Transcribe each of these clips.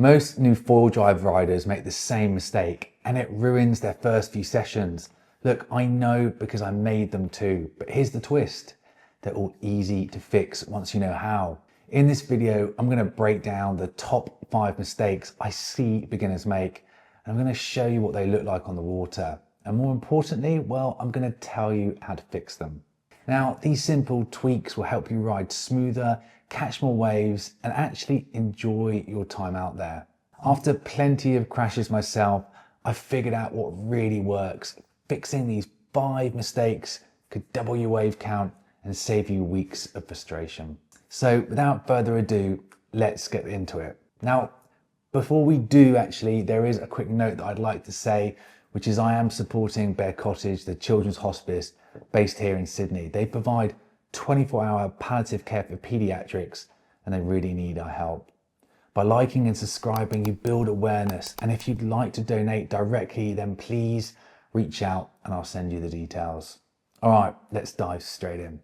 Most new foil drive riders make the same mistake and it ruins their first few sessions. Look, I know because I made them too, but here's the twist. They're all easy to fix once you know how. In this video, I'm going to break down the top 5 mistakes I see beginners make, and I'm going to show you what they look like on the water. And more importantly, well, I'm going to tell you how to fix them. Now, these simple tweaks will help you ride smoother, catch more waves, and actually enjoy your time out there. After plenty of crashes myself, I figured out what really works. Fixing these 5 mistakes could double your wave count and save you weeks of frustration. So without further ado, let's get into it. Now, before we do actually, there is a quick note that I'd like to say, which is I am supporting Bear Cottage, the children's hospice based here in Sydney. They provide 24-hour palliative care for paediatrics and they really need our help. By liking and subscribing, you build awareness, and if you'd like to donate directly, then please reach out and I'll send you the details. All right, let's dive straight in.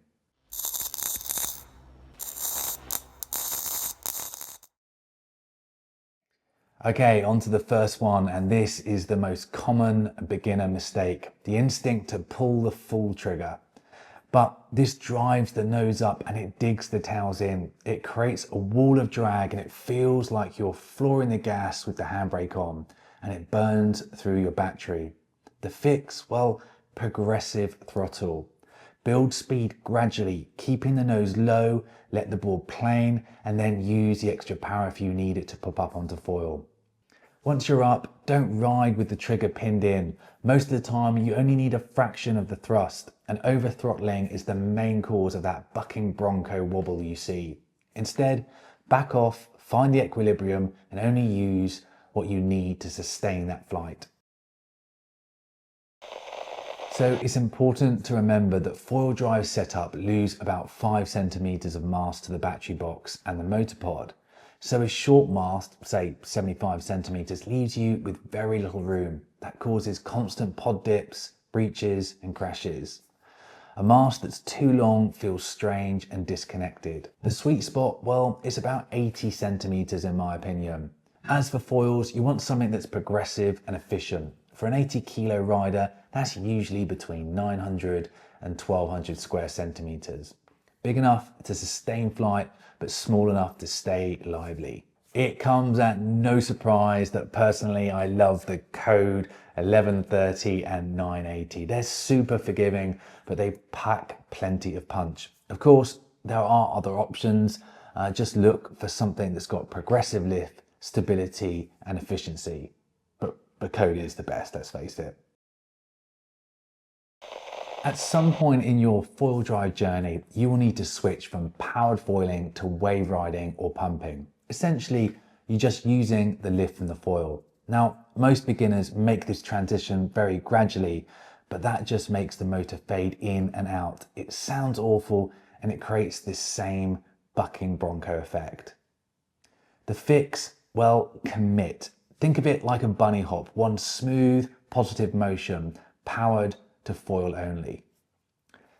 Okay, on to the first one, and this is the most common beginner mistake, the instinct to pull the full trigger. But this drives the nose up and it digs the tails in. It creates a wall of drag and it feels like you're flooring the gas with the handbrake on, and it burns through your battery. The fix, well, progressive throttle. Build speed gradually, keeping the nose low, let the board plane, and then use the extra power if you need it to pop up onto foil. Once you're up, don't ride with the trigger pinned in. Most of the time, you only need a fraction of the thrust, and over-throttling is the main cause of that bucking bronco wobble you see. Instead, back off, find the equilibrium, and only use what you need to sustain that flight. So it's important to remember that foil drive setup lose about 5 centimeters of mast to the battery box and the motor pod. So a short mast, say 75 centimeters, leaves you with very little room. That causes constant pod dips, breaches and crashes. A mast that's too long feels strange and disconnected. The sweet spot, well, it's about 80 centimeters in my opinion. As for foils, you want something that's progressive and efficient. For an 80 kilo rider, that's usually between 900 and 1200 square centimeters. Big enough to sustain flight, but small enough to stay lively. It comes at no surprise that personally I love the code 1130 and 980. They're super forgiving, but they pack plenty of punch. Of course, there are other options. Just look for something that's got progressive lift, stability and efficiency. But the code is the best, let's face it. At some point in your foil drive journey, you will need to switch from powered foiling to wave riding or pumping. Essentially, you're just using the lift from the foil. Now, most beginners make this transition very gradually, but that just makes the motor fade in and out. It sounds awful and it creates this same bucking bronco effect. The fix, well, commit. Think of it like a bunny hop, one smooth, positive motion, powered to foil only.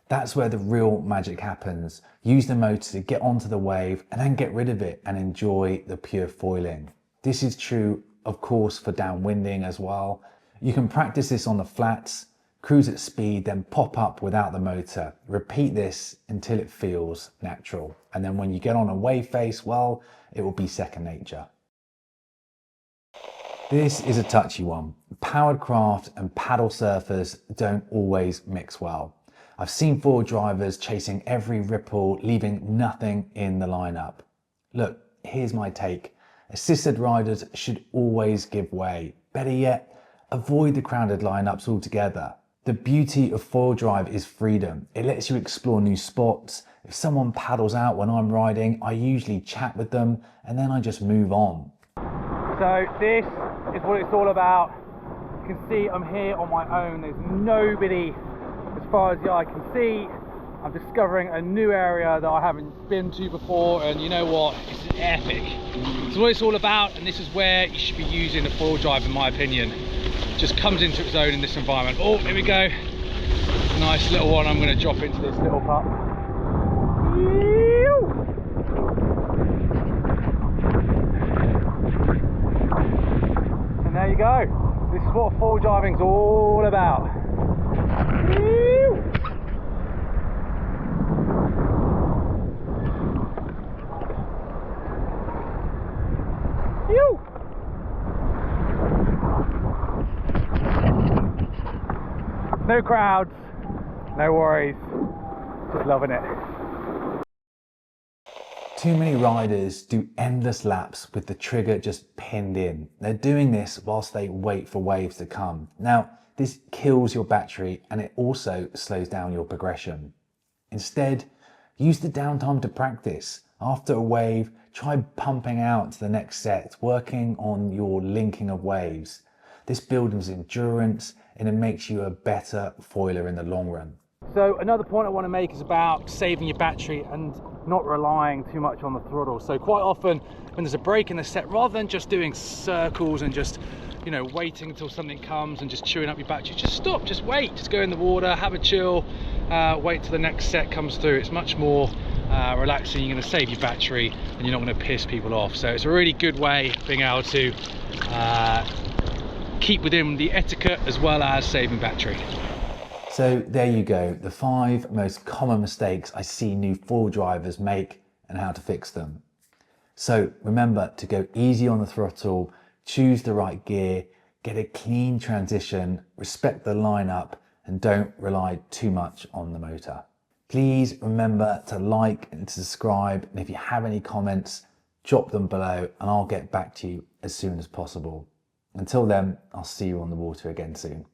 That's where the real magic happens. Use the motor to get onto the wave and then get rid of it and enjoy the pure foiling. This is true, of course, for downwinding as well. You can practice this on the flats, cruise at speed, then pop up without the motor. Repeat this until it feels natural. And then when you get on a wave face, well, it will be second nature. This is a touchy one. Powered craft and paddle surfers don't always mix well. I've seen foil drivers chasing every ripple, leaving nothing in the lineup. Look, here's my take. Assisted riders should always give way. Better yet, avoid the crowded lineups altogether. The beauty of foil drive is freedom. It lets you explore new spots. If someone paddles out when I'm riding, I usually chat with them and then I just move on. So this is what it's all about. You can see I'm here on my own. There's nobody as far as the eye can see. I'm discovering a new area that I haven't been to before, and you know what? It's epic. It's what it's all about, and this is where you should be using the foil drive, in my opinion. It just comes into its own in this environment. Oh, here we go. Nice little one. I'm going to drop into this little pup. there you go. This is what foil driving's all about. Woo! Woo! No crowds, no worries, just loving it. Too many riders do endless laps with the trigger just pinned in. They're doing this whilst they wait for waves to come. Now, this kills your battery and it also slows down your progression. Instead, use the downtime to practice. After a wave, try pumping out to the next set, working on your linking of waves. This builds endurance and it makes you a better foiler in the long run. So another point I want to make is about saving your battery and not relying too much on the throttle. So quite often when there's a break in the set, rather than just doing circles and just, you know, waiting until something comes and just chewing up your battery, just stop, just wait, just go in the water, have a chill, wait till the next set comes through. It's much more relaxing. You're going to save your battery and you're not going to piss people off. So it's a really good way of being able to keep within the etiquette as well as saving battery. So there you go, the 5 most common mistakes I see new foil drivers make and how to fix them. So remember to go easy on the throttle, choose the right gear, get a clean transition, respect the lineup, and don't rely too much on the motor. Please remember to like and subscribe, and if you have any comments, drop them below and I'll get back to you as soon as possible. Until then, I'll see you on the water again soon.